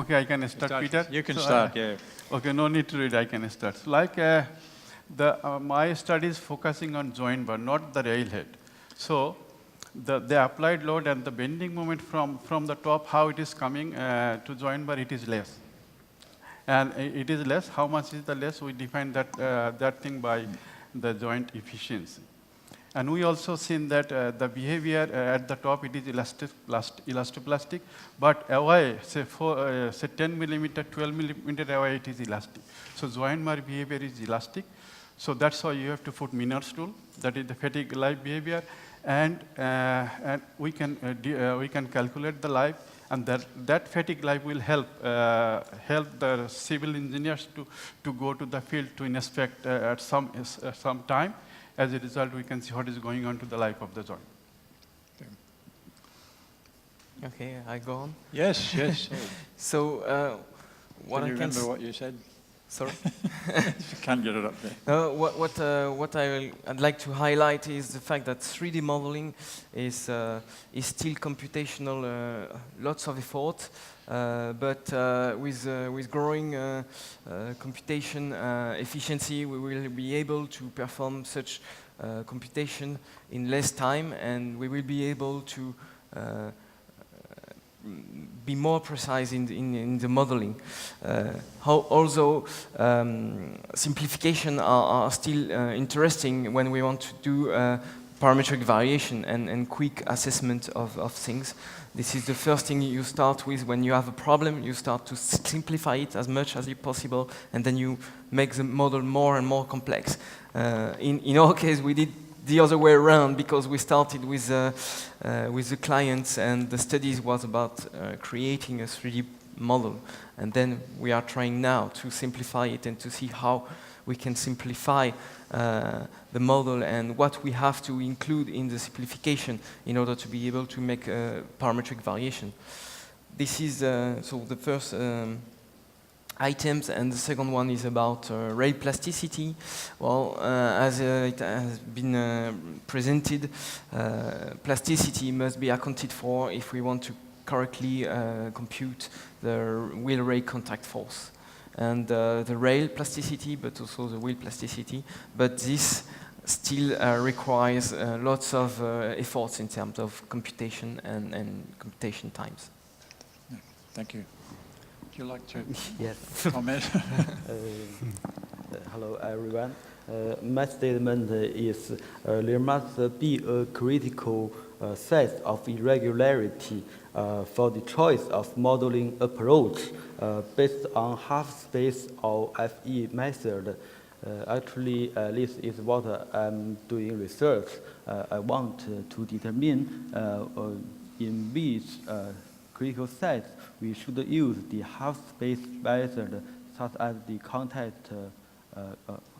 Okay, I can start, Peter. You can start, yeah. Okay, no need to read, I can start. So like my study is focusing on joint bar, not the railhead. So the applied load and the bending moment from the top, how it is coming to joint bar, it is less. And it is less. How much is the less? We define that, that thing by the joint efficiency. And we also seen that the behavior at the top, it is elastoplastic, but away, say 10 millimeter, 12 millimeter away, it is elastic. So joint bar behavior is elastic. So that's why you have to put Minard's rule. That is the fatigue life behavior, and we can calculate the life, and that fatigue life will help the civil engineers to go to the field to inspect at some time. As a result, we can see what is going on to the life of the joint. Okay, I go on? Yes, yes. So, what can you I can remember what you said? Sorry? You can't get it up there. What I'd like to highlight is the fact that 3D modeling is still computational, lots of effort, but with growing computation efficiency, we will be able to perform such computation in less time, and we will be able to be more precise in the modeling. Although simplification are still interesting when we want to do parametric variation and quick assessment of things. This is the first thing you start with when you have a problem. You start to simplify it as much as possible, and then you make the model more and more complex. In our case, we did the other way around, because we started with the clients, and the studies was about creating a 3D model. And then we are trying now to simplify it and to see how we can simplify the model and what we have to include in the simplification in order to be able to make a parametric variation. This is so the first items, and the second one is about rail plasticity. Well, as it has been presented, plasticity must be accounted for if we want to correctly compute the wheel-rail contact force. And the rail plasticity, but also the wheel plasticity. But this still requires lots of efforts in terms of computation and computation times. Thank you. Would you like to yes. comment? Hello, everyone. My statement is there must be a critical set of irregularity for the choice of modeling approach based on half-space or FE method. Actually, this is what I'm doing research. I want to determine in which critical sets we should use the half-space method, such as the contact,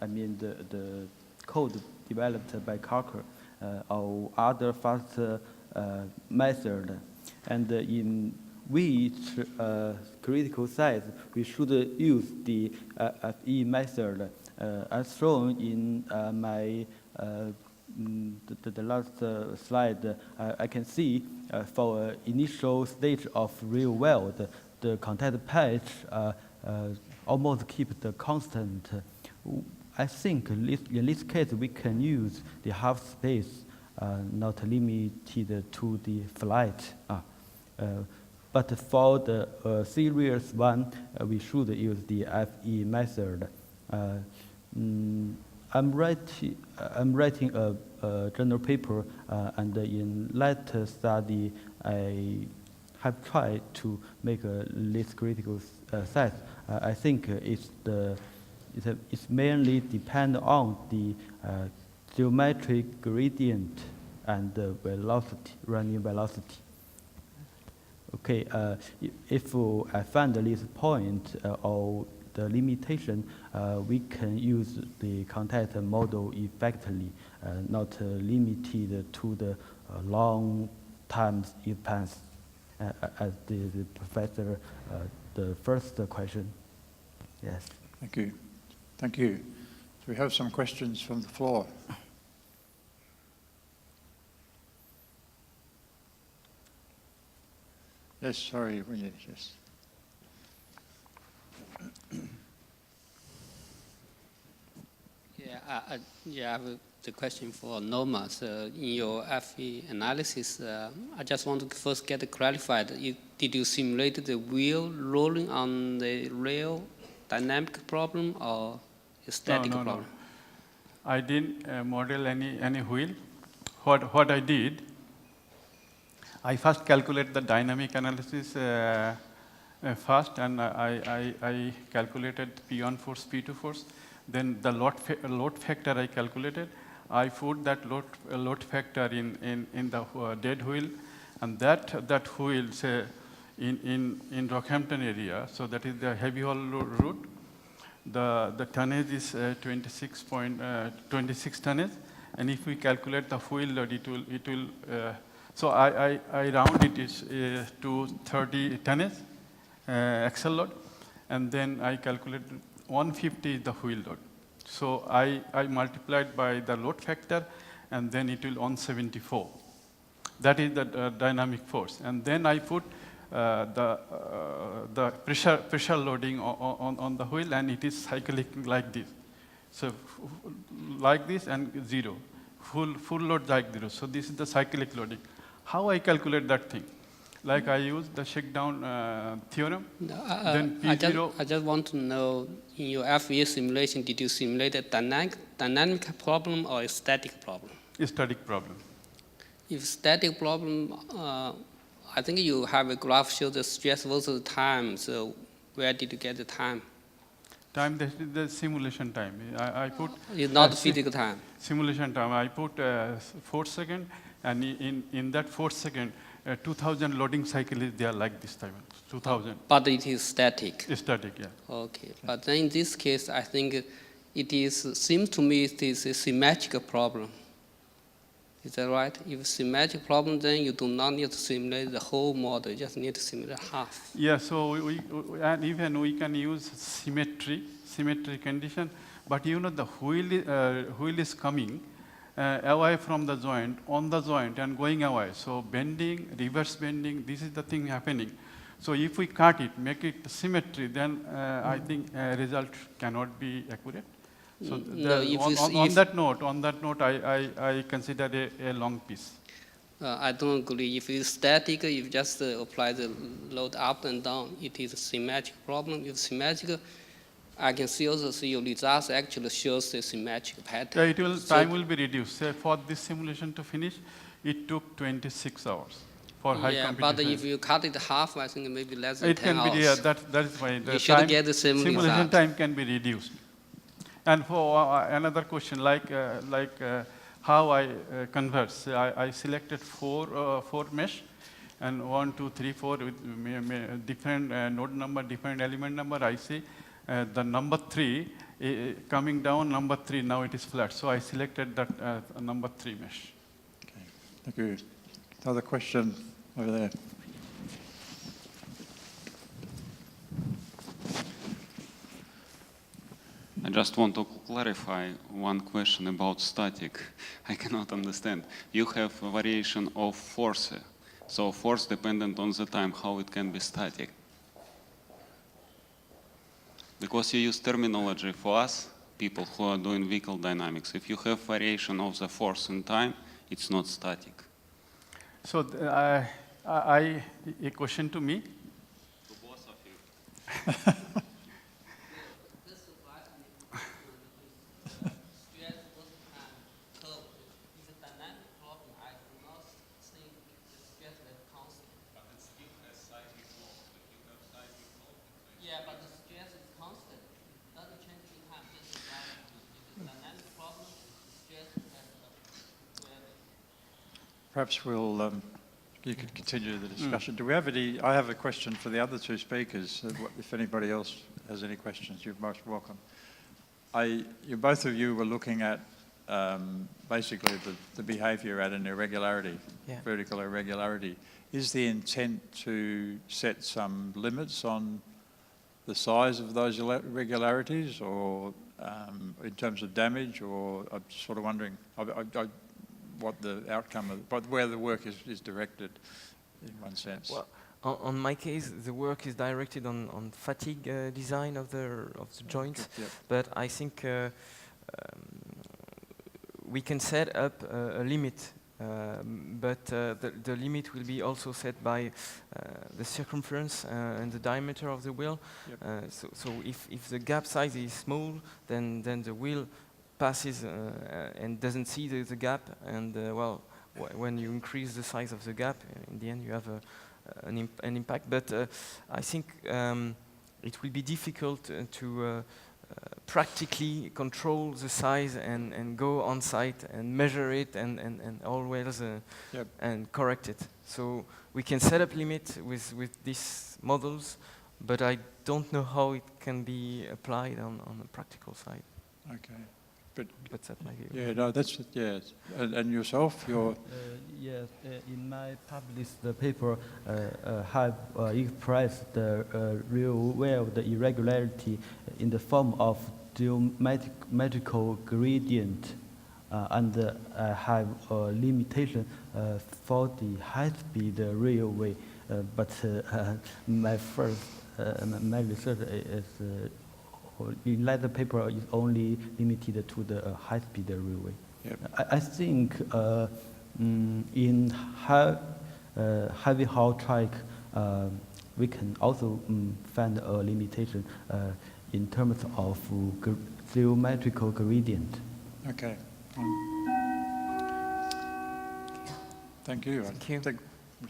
the code developed by Cocker, or other fast method, and in which critical size we should use the FE method, as shown in my the last slide. I can see for initial stage of real world, the contact patch almost keep the constant. I think in this case we can use the half space, not limited to the flight. But for the serious one, we should use the FE method. I'm writing a journal paper, and in that study, I have tried to make a least critical set. I think it's mainly depend on the geometric gradient and the velocity, running velocity. Okay, if I find this point or the limitation, we can use the contact model effectively, not limited to the long time expense, as the professor, the first question. Yes. Thank you. Thank you. So we have some questions from the floor. Yes, sorry, yes. I have the question for Norma. So in your FE analysis, I just want to first get it clarified. Did you simulate the wheel rolling on the rail dynamic problem or a static No. problem? I didn't model any wheel. What I did, I first calculate the dynamic analysis first, and I calculated P1 force, P2 force. Then the load factor I calculated. I put that load factor in the dead wheel, and that wheel, say, in Rockhampton area, so that is the heavy haul route. The tonnage is 26 tonnage, and if we calculate the wheel load, it will. So I round it to 30 tonnage axle load, and then I calculate 150 is the wheel load. So I multiplied by the load factor, and then it will 174. That is the dynamic force, and then I put the pressure loading on the wheel, and it is cyclic like this. So like this and zero, full load like zero. So this is the cyclic loading. How I calculate that thing? Like I use the shakedown theorem. Then P0. I just want to know, in your FE simulation, did you simulate a dynamic problem or a static problem? A static problem. If static problem, I think you have a graph show the stress versus time. So where did you get the time? Time, that is the simulation time. I put. It's not physical time. Simulation time. I put 4 seconds, and in that 4 seconds, 2000 loading cycle is there like this time. 2000. But it is static. It's static, yeah. Okay. But then in this case, I think seems to me it is a symmetrical problem. Is that right? If it's a symmetric problem, then you do not need to simulate the whole model. You just need to simulate half. Yeah, so and even we can use symmetry condition, but you know the wheel is coming away from the joint, on the joint, and going away. So bending, reverse bending, this is the thing happening. So if we cut it, make it symmetry, then I think result cannot be accurate. So No, on that note, I consider a long piece. I don't agree. If it's static, if you just apply the load up and down, it is a symmetric problem. If symmetric, I can also see your results actually shows the symmetric pattern. Yeah, time will be reduced. Say for this simulation to finish, it took 26 hours for high competition. But if you cut it half, I think maybe less than it 10 can hours. be, yeah, that is why the You should get the same simulation result. time can be reduced. And for another question, like how I converse, I selected four mesh, and 1, 2, 3, 4 with different node number, different element number. I see the number 3 coming down. Number 3 now it is flat, so I selected that number 3 mesh. Okay, thank you. Another question over there. I just want to clarify one question about static. I cannot understand. You have a variation of force. So force dependent on the time, how it can be static? Because you use terminology for us, people who are doing vehicle dynamics. If you have variation of the force in time, it's not static. So a question to me. To both of you. Perhaps you could continue the discussion. Do we have any? I have a question for the other two speakers. If anybody else has any questions, you're most welcome. Both of you were looking at basically the behaviour at an irregularity, vertical irregularity. Is the intent to set some limits on the size of those irregularities, or in terms of damage, or I'm sort of wondering what the outcome of, but where the work is directed, in one sense. Well, on my case, the work is directed on fatigue design of the joints, Yep. but I think we can set up a limit, but the limit will be also set by the circumference and the diameter of the wheel. Yep. So if the gap size is small, then the wheel passes and doesn't see the gap, and well, when you increase the size of the gap, in the end you have an impact. But I think it will be difficult to practically control the size and go on site and measure it and always Yep. and correct it. So we can set up limit with these models, but I don't know how it can be applied on the practical side. Okay. But that might be. Yeah, no, that's, yes. And yourself, you're... Yes, in my published paper, have expressed the real world irregularity in the form of geometrical gradient, and have a limitation for the high-speed railway. But my research is in that paper is only limited to the high-speed railway. Yep. I think in heavy haul track, we can also find a limitation in terms of geometrical gradient. Okay. Thank you. Thank you. I think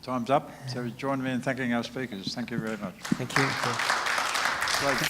time's up. So join me in thanking our speakers. Thank you very much. Thank you. Great.